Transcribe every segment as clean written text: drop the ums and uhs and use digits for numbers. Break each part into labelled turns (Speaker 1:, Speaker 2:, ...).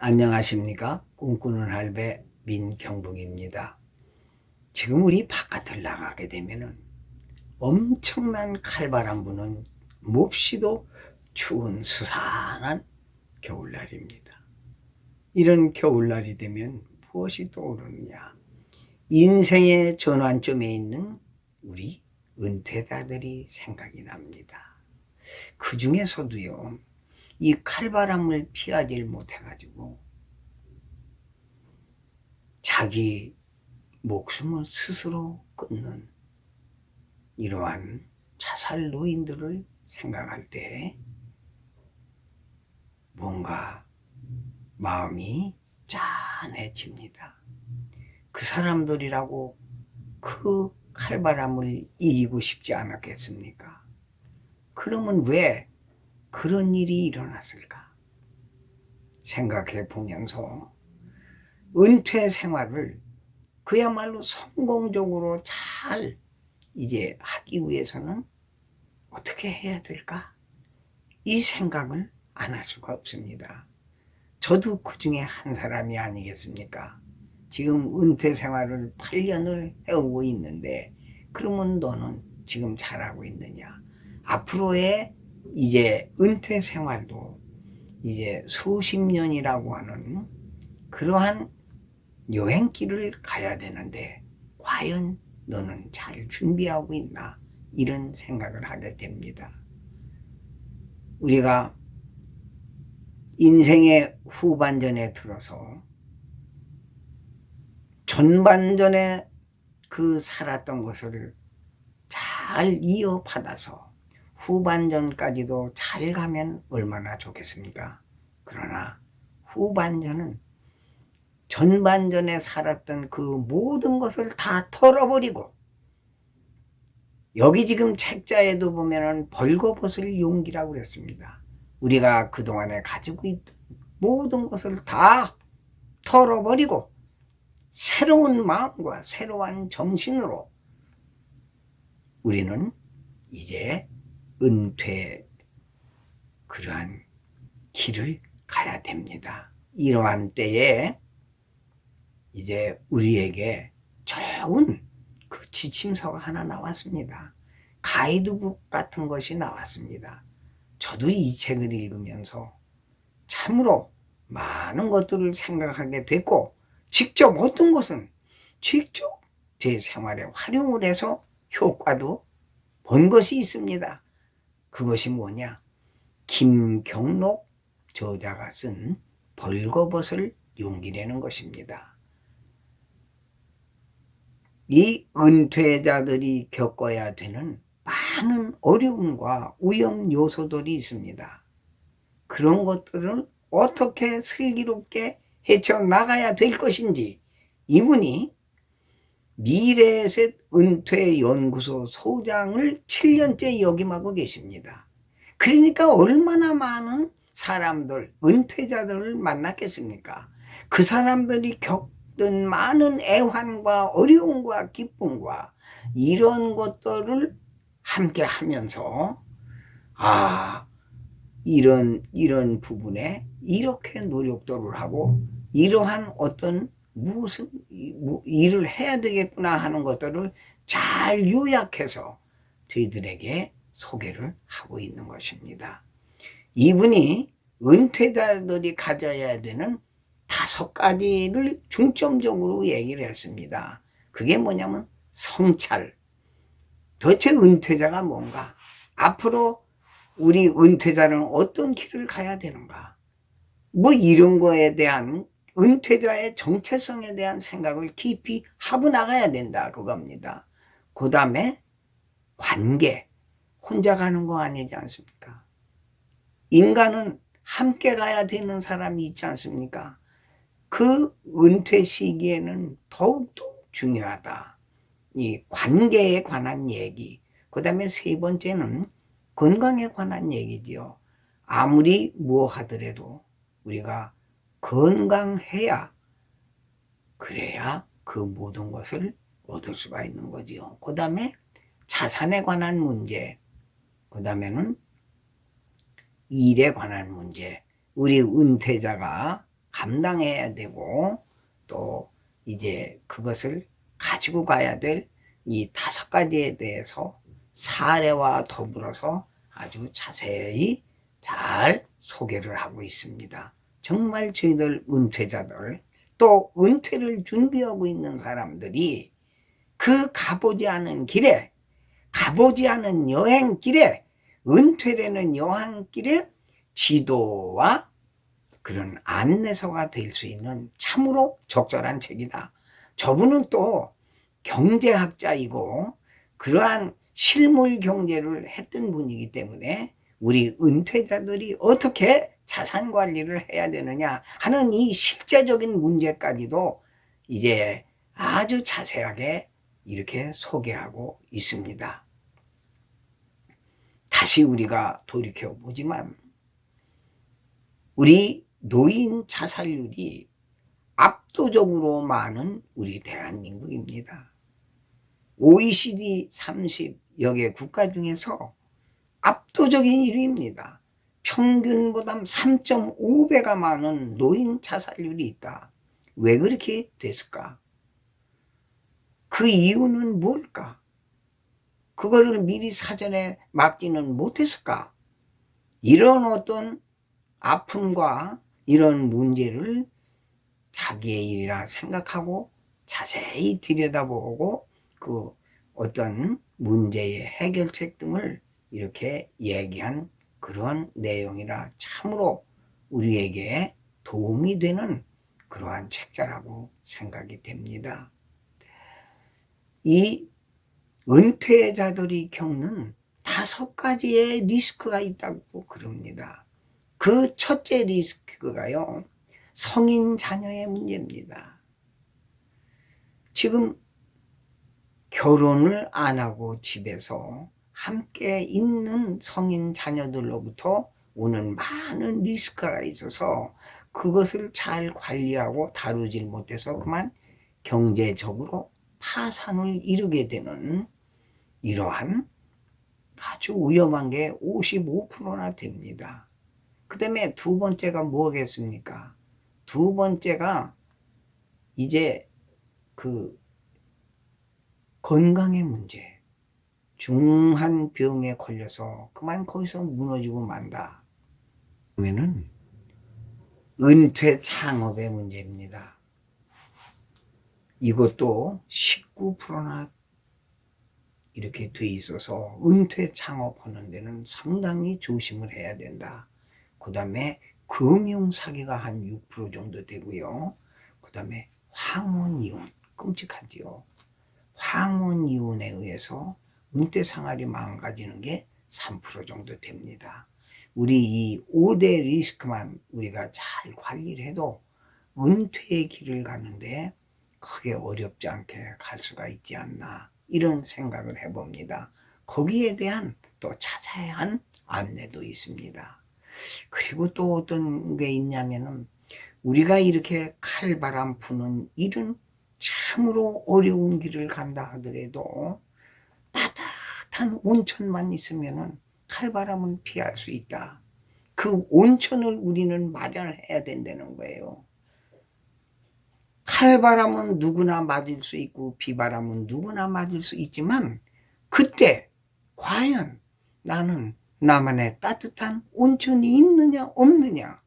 Speaker 1: 안녕하십니까? 꿈꾸는 할배 민경봉입니다. 지금 우리 바깥을 나가게 되면은 엄청난 칼바람 부는 몹시도 추운 스산한 겨울날입니다. 이런 겨울날이 되면 무엇이 떠오르느냐? 인생의 전환점에 있는 우리 은퇴자들이 생각이 납니다. 그 중에서도요, 이 칼바람을 피하지 못해가지고 자기 목숨을 스스로 끊는 이러한 자살 노인들을 생각할 때 뭔가 마음이 짠해집니다. 그 사람들이라고 그 칼바람을 이기고 싶지 않았겠습니까? 그러면 왜 그런 일이 일어났을까? 생각해 보면서 은퇴 생활을 그야말로 성공적으로 잘 이제 하기 위해서는 어떻게 해야 될까? 이 생각을 안 할 수가 없습니다. 저도 그 중에 한 사람이 아니겠습니까? 지금 은퇴 생활을 8년을 해오고 있는데, 그러면 너는 지금 잘하고 있느냐? 앞으로의 이제 은퇴 생활도 이제 수십 년이라고 하는 그러한 여행길을 가야 되는데 과연 너는 잘 준비하고 있나? 이런 생각을 하게 됩니다. 우리가 인생의 후반전에 들어서 전반전에 그 살았던 것을 잘 이어받아서 후반전까지도 잘 가면 얼마나 좋겠습니까? 그러나 후반전은 전반전에 살았던 그 모든 것을 다 털어버리고, 여기 지금 책자에도 보면은 벌거벗을 용기라고 그랬습니다. 우리가 그동안에 가지고 있던 모든 것을 다 털어버리고 새로운 마음과 새로운 정신으로 우리는 이제 은퇴 그러한 길을 가야 됩니다. 이러한 때에 이제 우리에게 좋은 그 지침서가 하나 나왔습니다. 가이드북 같은 것이 나왔습니다. 저도 이 책을 읽으면서 참으로 많은 것들을 생각하게 됐고, 직접 어떤 것은 직접 제 생활에 활용을 해서 효과도 본 것이 있습니다. 그것이 뭐냐? 김경록 저자가 쓴 벌거벗을 용기라는 것입니다. 이 은퇴자들이 겪어야 되는 많은 어려움과 위험 요소들이 있습니다. 그런 것들을 어떻게 슬기롭게 헤쳐나가야 될 것인지 이분이 미래셋 은퇴연구소 소장을 7년째 역임하고 계십니다. 그러니까 얼마나 많은 사람들, 은퇴자들을 만났겠습니까? 그 사람들이 겪던 많은 애환과 어려움과 기쁨과 이런 것들을 함께 하면서 이런 부분에 이렇게 노력들을 하고 이러한 어떤 무슨 일을 해야 되겠구나 하는 것들을 잘 요약해서 저희들에게 소개를 하고 있는 것입니다. 이분이 은퇴자들이 가져야 되는 5가지를 중점적으로 얘기를 했습니다. 그게 뭐냐면 성찰. 도대체 은퇴자가 뭔가? 앞으로 우리 은퇴자는 어떤 길을 가야 되는가? 뭐 이런 거에 대한 은퇴자의 정체성에 대한 생각을 깊이 하고 나가야 된다 그겁니다. 그 다음에 관계. 혼자 가는 거 아니지 않습니까? 인간은 함께 가야 되는 사람이 있지 않습니까? 그 은퇴 시기에는 더욱더 중요하다. 이 관계에 관한 얘기. 그 다음에 3번째는 건강에 관한 얘기지요. 아무리 뭐 하더라도 우리가 건강해야, 그래야 그 모든 것을 얻을 수가 있는 거지요. 그 다음에 자산에 관한 문제, 그 다음에는 일에 관한 문제. 우리 은퇴자가 감당해야 되고 또 이제 그것을 가지고 가야 될 이 5가지에 대해서 사례와 더불어서 아주 자세히 잘 소개를 하고 있습니다. 정말 저희들 은퇴자들 또 은퇴를 준비하고 있는 사람들이 그 가보지 않은 길에 가보지 않은 여행길에 은퇴라는 여행길에 지도와 그런 안내서가 될 수 있는 참으로 적절한 책이다. 저분은 또 경제학자이고 그러한 실물 경제를 했던 분이기 때문에 우리 은퇴자들이 어떻게 자산 관리를 해야 되느냐 하는 이 실제적인 문제까지도 이제 아주 자세하게 이렇게 소개하고 있습니다. 다시 우리가 돌이켜 보지만 우리 노인 자살률이 압도적으로 많은 우리 대한민국입니다. OECD 30여 개 국가 중에서 압도적인 1위입니다. 평균보다 3.5배가 많은 노인 자살률이 있다. 왜 그렇게 됐을까? 그 이유는 뭘까? 그거를 미리 사전에 막지는 못했을까? 이런 어떤 아픔과 이런 문제를 자기의 일이라 생각하고 자세히 들여다보고 그 어떤 문제의 해결책 등을 이렇게 얘기한 그런 내용이라 참으로 우리에게 도움이 되는 그러한 책자라고 생각이 됩니다. 이 은퇴자들이 겪는 5가지의 리스크가 있다고 그럽니다. 그 첫째 리스크가요, 성인 자녀의 문제입니다. 지금 결혼을 안 하고 집에서 함께 있는 성인 자녀들로부터 오는 많은 리스크가 있어서 그것을 잘 관리하고 다루질 못해서 그만 경제적으로 파산을 이루게 되는 이러한 아주 위험한 게 55%나 됩니다. 그 다음에 2번째가 뭐겠습니까? 2번째가 이제 그 건강의 문제, 중한 병에 걸려서 그만 거기서 무너지고 만다. 그러면은 은퇴 창업의 문제입니다. 이것도 19%나 이렇게 돼 있어서 은퇴 창업하는 데는 상당히 조심을 해야 된다. 그 다음에 금융사기가 한 6% 정도 되고요. 그 다음에 황혼이혼, 끔찍하지요. 황혼이혼에 의해서 은퇴 생활이 망가지는 게 3% 정도 됩니다. 우리 이 5대 리스크만 우리가 잘 관리를 해도 은퇴의 길을 가는데 크게 어렵지 않게 갈 수가 있지 않나 이런 생각을 해봅니다. 거기에 대한 또 자세한 안내도 있습니다. 그리고 또 어떤 게 있냐면은 우리가 이렇게 칼바람 부는 일은 참으로 어려운 길을 간다 하더라도 따뜻한 온천만 있으면은 칼바람은 피할 수 있다. 그 온천을 우리는 마련을 해야 된다는 거예요. 칼바람은 누구나 맞을 수 있고 비바람은 누구나 맞을 수 있지만 그때 과연 나는 나만의 따뜻한 온천이 있느냐 없느냐,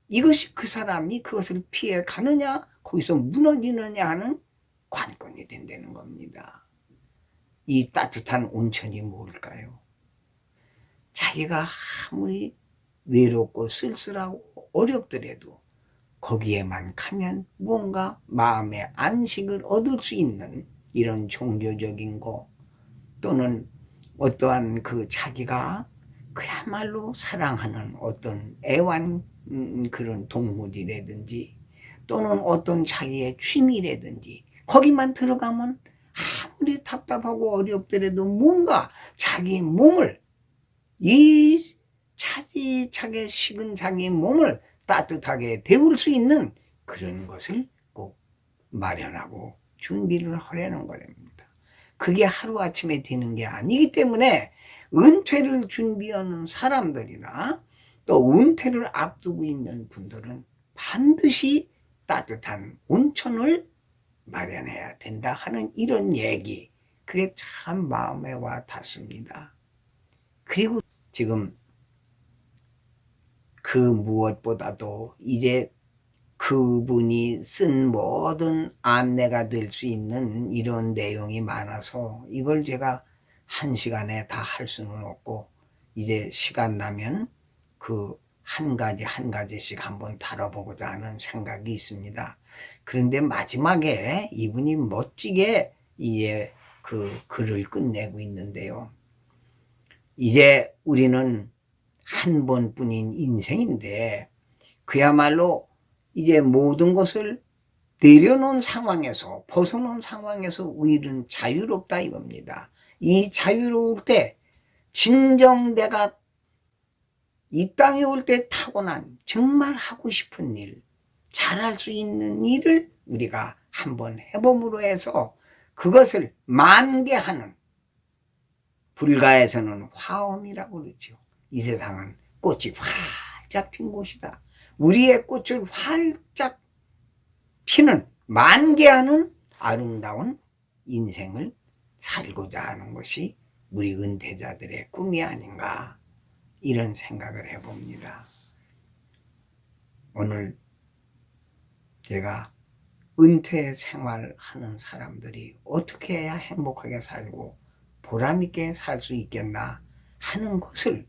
Speaker 1: 이것이 그 사람이 그것을 피해 가느냐 거기서 무너지느냐 하는 관건이 된다는 겁니다. 이 따뜻한 온천이 뭘까요? 자기가 아무리 외롭고 쓸쓸하고 어렵더라도 거기에만 가면 뭔가 마음의 안식을 얻을 수 있는 이런 종교적인 거, 또는 어떠한 그 자기가 그야말로 사랑하는 어떤 애완 그런 동물이라든지, 또는 어떤 자기의 취미라든지 거기만 들어가면 아무리 답답하고 어렵더라도 뭔가 자기 몸을, 이 차지차게 식은 자기 몸을 따뜻하게 데울 수 있는 그런 것을 꼭 마련하고 준비를 하려는 거랍니다. 그게 하루아침에 되는 게 아니기 때문에 은퇴를 준비하는 사람들이나 또 은퇴를 앞두고 있는 분들은 반드시 따뜻한 온천을 마련해야 된다 하는 이런 얘기, 그게 참 마음에 와 닿습니다. 그리고 지금 그 무엇보다도 이제 그분이 쓴 모든 안내가 될 수 있는 이런 내용이 많아서 이걸 제가 한 시간에 다 할 수는 없고, 이제 시간 나면 그 한 가지 한 가지씩 한번 다뤄보고자 하는 생각이 있습니다. 그런데 마지막에 이분이 멋지게 이제 그 글을 끝내고 있는데요. 이제 우리는 한 번뿐인 인생인데 그야말로 이제 모든 것을 내려놓은 상황에서, 벗어놓은 상황에서 우리는 자유롭다 이겁니다. 이 자유로울 때 진정 내가 이 땅에 올 때 타고난 정말 하고 싶은 일, 잘할 수 있는 일을 우리가 한번 해봄으로 해서 그것을 만개하는, 불가에서는 화엄이라고 그러죠. 이 세상은 꽃이 활짝 핀 곳이다. 우리의 꽃을 활짝 피는, 만개하는 아름다운 인생을 살고자 하는 것이 우리 은퇴자들의 꿈이 아닌가, 이런 생각을 해봅니다. 오늘 제가 은퇴 생활하는 사람들이 어떻게 해야 행복하게 살고 보람있게 살 수 있겠나 하는 것을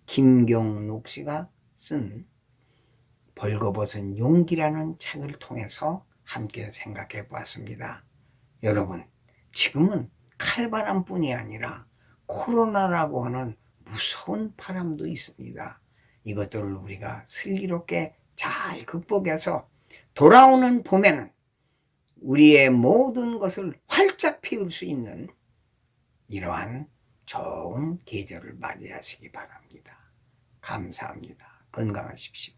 Speaker 1: 김경록 씨가 쓴 벌거벗은 용기라는 책을 통해서 함께 생각해 보았습니다. 여러분, 지금은 칼바람뿐이 아니라 코로나라고 하는 무서운 바람도 있습니다. 이것들을 우리가 슬기롭게 잘 극복해서 돌아오는 봄에는 우리의 모든 것을 활짝 피울 수 있는 이러한 좋은 계절을 맞이하시기 바랍니다. 감사합니다. 건강하십시오.